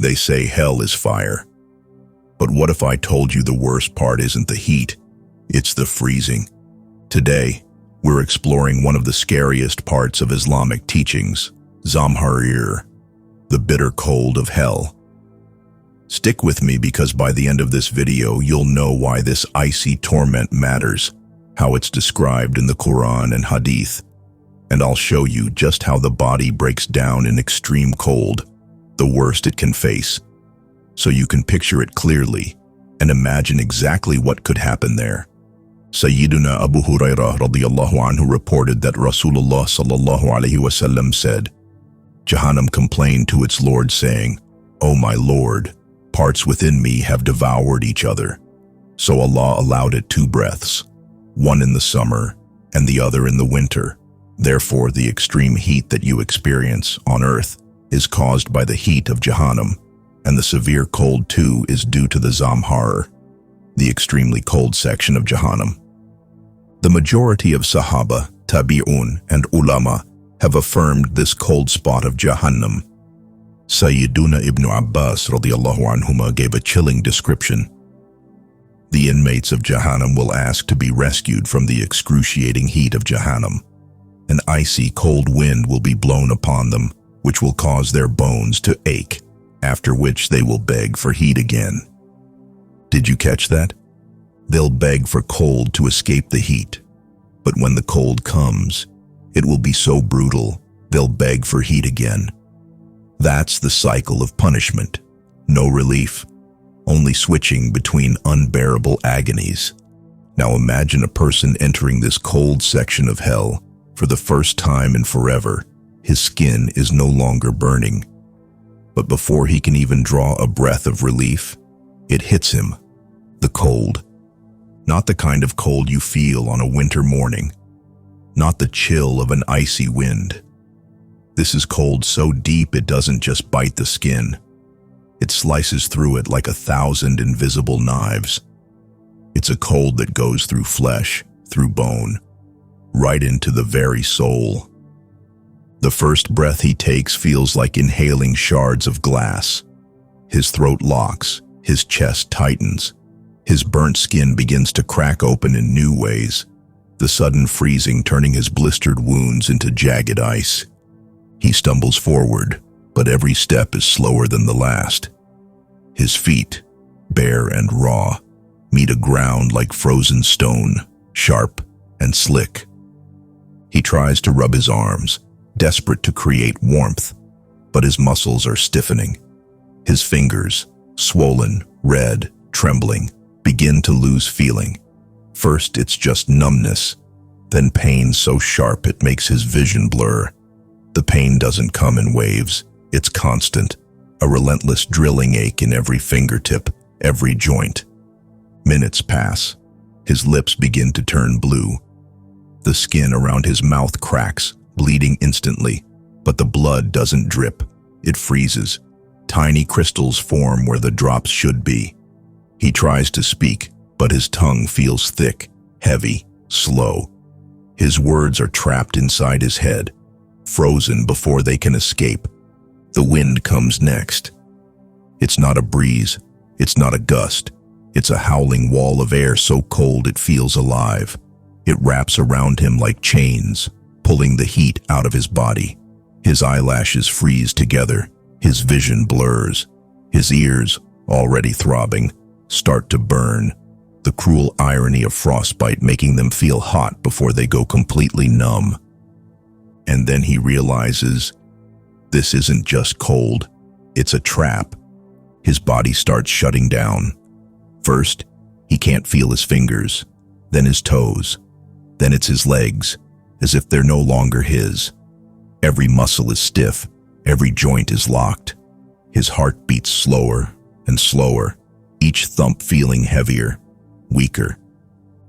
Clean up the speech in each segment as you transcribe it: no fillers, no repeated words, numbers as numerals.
They say hell is fire. But what if I told you the worst part isn't the heat, it's the freezing? Today, we're exploring one of the scariest parts of Islamic teachings, Zamharīr, the bitter cold of hell. Stick with me because by the end of this video, you'll know why this icy torment matters, how it's described in the Qur'an and Hadith, and I'll show you just how the body breaks down in extreme cold, the worst it can face, so you can picture it clearly and imagine exactly what could happen there. Sayyiduna Abu Hurairah radiyallahu anhu reported that Rasulullah sallallahu alaihi wasallam said, Jahannam complained to its Lord saying, "O my Lord, parts within me have devoured each other." So Allah allowed it 2 breaths, one in the summer and the other in the winter. Therefore, the extreme heat that you experience on earth is caused by the heat of Jahannam, and the severe cold too is due to the Zamharīr, the extremely cold section of Jahannam. The majority of Sahaabah, Tabi'un, and Ulama have affirmed this cold spot of Jahannam. Sayyiduna Ibn Abbas radiyallahu anhuma gave a chilling description. The inmates of Jahannam will ask to be rescued from the excruciating heat of Jahannam. An icy cold wind will be blown upon them, which will cause their bones to ache, after which they will beg for heat again. Did you catch that? They'll beg for cold to escape the heat. But when the cold comes, it will be so brutal, they'll beg for heat again. That's the cycle of punishment. No relief, only switching between unbearable agonies. Now imagine a person entering this cold section of hell for the first time in forever. His skin is no longer burning. But before he can even draw a breath of relief, it hits him. The cold. Not the kind of cold you feel on a winter morning. Not the chill of an icy wind. This is cold so deep it doesn't just bite the skin. It slices through it like 1,000 invisible knives. It's a cold that goes through flesh, through bone, right into the very soul. The first breath he takes feels like inhaling shards of glass. His throat locks, his chest tightens. His burnt skin begins to crack open in new ways, the sudden freezing turning his blistered wounds into jagged ice. He stumbles forward, but every step is slower than the last. His feet, bare and raw, meet a ground like frozen stone, sharp and slick. He tries to rub his arms, desperate to create warmth, but his muscles are stiffening. His fingers, swollen, red, trembling, begin to lose feeling. First, it's just numbness, then pain so sharp it makes his vision blur. The pain doesn't come in waves, it's constant, a relentless drilling ache in every fingertip, every joint. Minutes pass. His lips begin to turn blue. The skin around his mouth cracks, bleeding instantly, but the blood doesn't drip. It freezes. Tiny crystals form where the drops should be. He tries to speak, but his tongue feels thick, heavy, slow. His words are trapped inside his head, frozen before they can escape. The wind comes next. It's not a breeze, it's not a gust. It's a howling wall of air so cold it feels alive. It wraps around him like chains, pulling the heat out of his body. His eyelashes freeze together, his vision blurs. His ears, already throbbing, start to burn, the cruel irony of frostbite making them feel hot before they go completely numb. And then he realizes, this isn't just cold, it's a trap. His body starts shutting down. First, he can't feel his fingers, then his toes, then it's his legs, as if they're no longer his. Every muscle is stiff, every joint is locked. His heart beats slower and slower, each thump feeling heavier, weaker.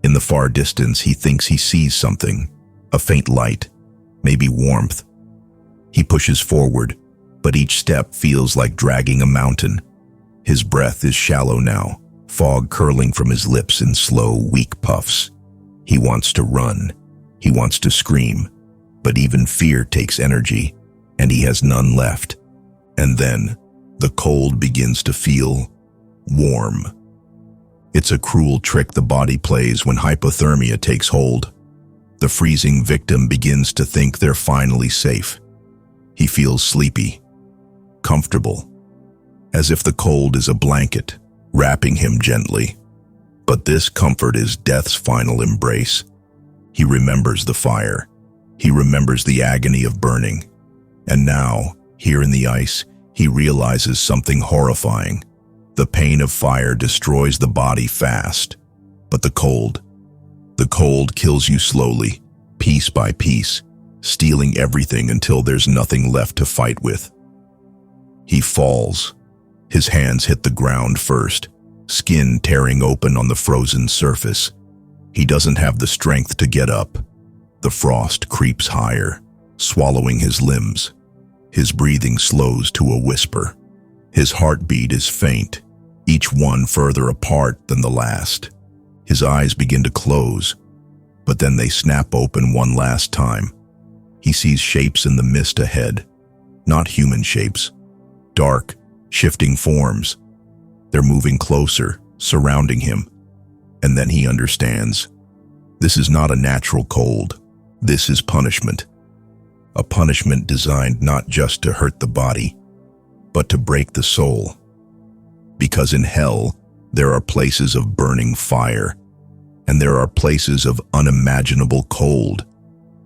In the far distance, he thinks he sees something, a faint light, maybe warmth. He pushes forward, but each step feels like dragging a mountain. His breath is shallow now, fog curling from his lips in slow, weak puffs. He wants to run. He wants to scream, but even fear takes energy, and he has none left. And then, The cold begins to feel warm. It's a cruel trick the body plays when hypothermia takes hold. The freezing victim begins to think they're finally safe. He feels sleepy, comfortable, as if the cold is a blanket, wrapping him gently. But this comfort is death's final embrace. He remembers the fire. He remembers the agony of burning. And now, here in the ice, he realizes something horrifying. The pain of fire destroys the body fast, but the cold kills you slowly, piece by piece, stealing everything until there's nothing left to fight with. He falls. His hands hit the ground first, skin tearing open on the frozen surface. He doesn't have the strength to get up. The frost creeps higher, swallowing his limbs. His breathing slows to a whisper. His heartbeat is faint, each one further apart than the last. His eyes begin to close, but then they snap open one last time. He sees shapes in the mist ahead, not human shapes, dark, shifting forms. They're moving closer, surrounding him. And then he understands. This is not a natural cold. This is punishment. A punishment designed not just to hurt the body, but to break the soul. Because in hell, there are places of burning fire, and there are places of unimaginable cold,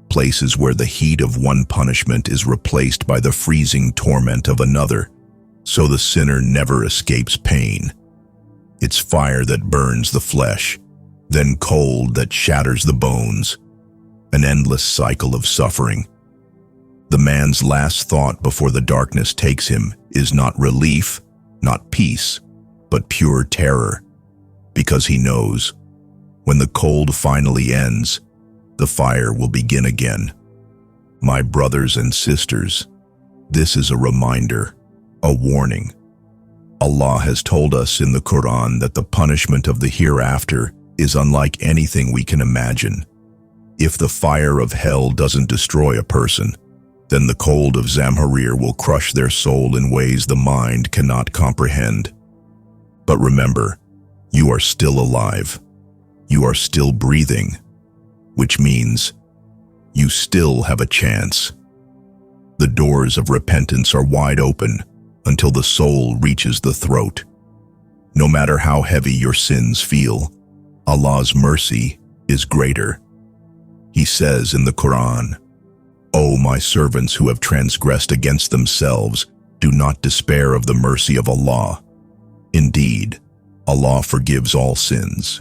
places where the heat of one punishment is replaced by the freezing torment of another, so the sinner never escapes pain. It's fire that burns the flesh, then cold that shatters the bones, an endless cycle of suffering. The man's last thought before the darkness takes him is not relief, not peace, but pure terror, because he knows, when the cold finally ends, the fire will begin again. My brothers and sisters, this is a reminder, a warning. Allah has told us in the Qur'an that the punishment of the hereafter is unlike anything we can imagine. If the fire of hell doesn't destroy a person, then the cold of Zamharīr will crush their soul in ways the mind cannot comprehend. But remember, you are still alive. You are still breathing, which means you still have a chance. The doors of repentance are wide open until the soul reaches the throat. No matter how heavy your sins feel, Allah's mercy is greater. He says in the Qur'an, "O my servants who have transgressed against themselves, do not despair of the mercy of Allah. Indeed, Allah forgives all sins."